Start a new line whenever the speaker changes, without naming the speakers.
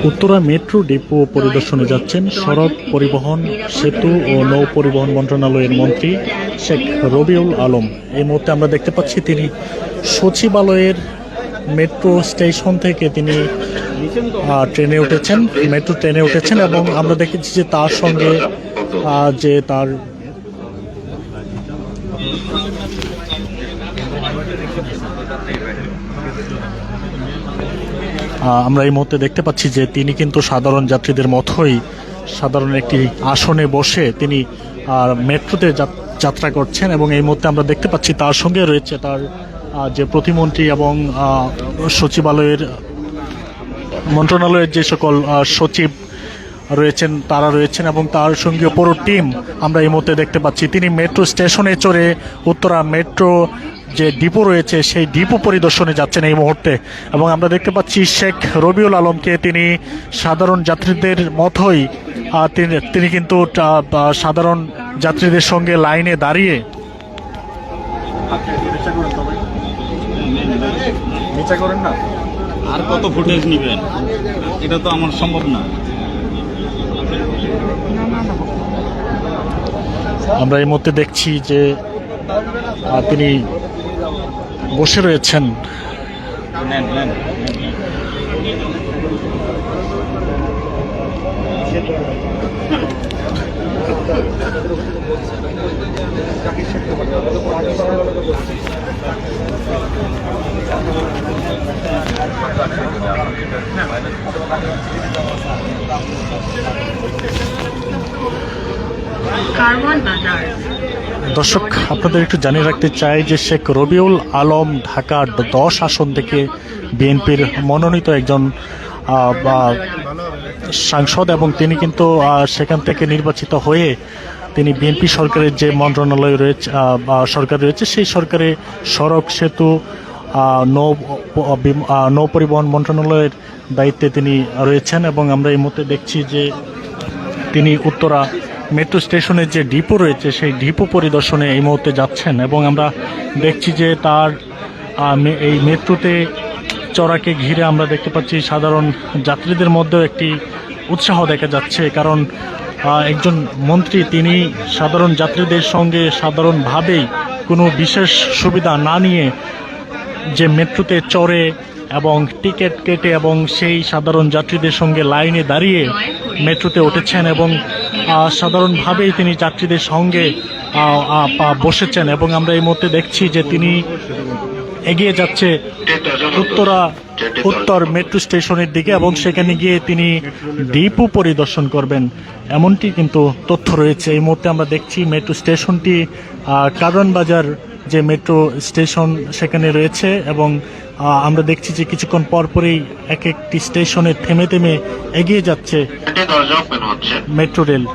Uttara metro depot পরিদর্শনে যাচ্ছেন সড়ক পরিবহন, সেতু ও নৌ পরিবহন মন্ত্রণালয়ের মন্ত্রী শেখ রবিউল আলম। এই মুহূর্তে আমরা দেখতে পাচ্ছি তিনি সচিবালয়ের মেট্রো স্টেশন থেকে তিনি মেট্রো ট্রেনে উঠেছেন এবং আমরা দেখেছি যে তার সঙ্গে তার আমরা এই মুহূর্তে দেখতে পাচ্ছি যে তিনি কিন্তু সাধারণ যাত্রীদের মতোই সাধারণ একটি আসনে বসে তিনি মেট্রোতে যাত্রা করছেন এবং এই মুহূর্তে আমরা দেখতে পাচ্ছি তার সঙ্গে রয়েছে তার যে প্রতিমন্ত্রী এবং মন্ত্রণালয়ের যে সকল সচিব তারা রয়েছেন এবং তার সঙ্গে পুরো টিম আমরা এই মুহূর্তে দেখতে পাচ্ছি। তিনি মেট্রো স্টেশনে চড়ে উত্তরা মেট্রো যে ডিপো রয়েছে সেই ডিপো পরিদর্শনে যাচ্ছেন এই মুহূর্তে এবং আমরা দেখতে পাচ্ছি শেখ রবিউল আলমকে তিনি সাধারণ যাত্রীদের মতোই তিনি কিন্তু সাধারণ যাত্রীদের সঙ্গে লাইনে দাঁড়িয়ে
আর কত ফুটেজ নেবেন, এটা তো আমার সম্ভব না।
আমরা এই মুহূর্তে দেখছি যে তিনি বসে রয়েছেন। দর্শক, আপনাদের একটু জানিয়ে রাখতে চাই যে শেখ রবিউল আলম ঢাকার 10 আসন থেকে বিএনপির মনোনীত একজন সাংসদ এবং তিনি কিন্তু সেখান থেকে নির্বাচিত হয়ে তিনি বিএনপি সরকারের যে মন্ত্রণালয় রয়েছে সরকার রয়েছে সেই সরকারে সড়ক, সেতু, নৌ পরিবহন মন্ত্রণালয়ের দায়িত্বে তিনি রয়েছেন এবং আমরা এই মুহূর্তে দেখছি যে তিনি উত্তরা মেট্রো স্টেশনের যে ডিপো রয়েছে সেই ডিপো পরিদর্শনে এই মুহূর্তে যাচ্ছেন এবং আমরা দেখছি যে তার এই মেট্রোতে চড়াকে ঘিরে আমরা দেখতে পাচ্ছি সাধারণ যাত্রীদের মধ্যেও একটি উৎসাহ দেখা যাচ্ছে, কারণ একজন মন্ত্রী তিনি সাধারণ যাত্রীদের সঙ্গে সাধারণভাবেই কোনো বিশেষ সুবিধা না নিয়ে যে মেট্রোতে চড়ে এবং টিকিট কেটে এবং সেই সাধারণ যাত্রীদের সঙ্গে লাইনে দাঁড়িয়ে মেট্রোতে উঠেছেন এবং সাধারণভাবেই তিনি যাত্রীদের সঙ্গে বসেছেন এবং আমরা এই মুহূর্তে দেখছি যে তিনি এগিয়ে যাচ্ছে উত্তর মেট্রো স্টেশনের দিকে এবং সেখানে গিয়ে তিনি ডিপো পরিদর্শন করবেন এমনটি কিন্তু তথ্য রয়েছে। এই মুহূর্তে আমরা দেখছি মেট্রো স্টেশনটি কারওয়ান বাজার যে মেট্রো স্টেশন সেখানে রয়েছে এবং আমরা দেখছি যে কিছুক্ষণ পরপরই এক একটি স্টেশনে থেমে থেমে এগিয়ে যাচ্ছে মেট্রো রেল।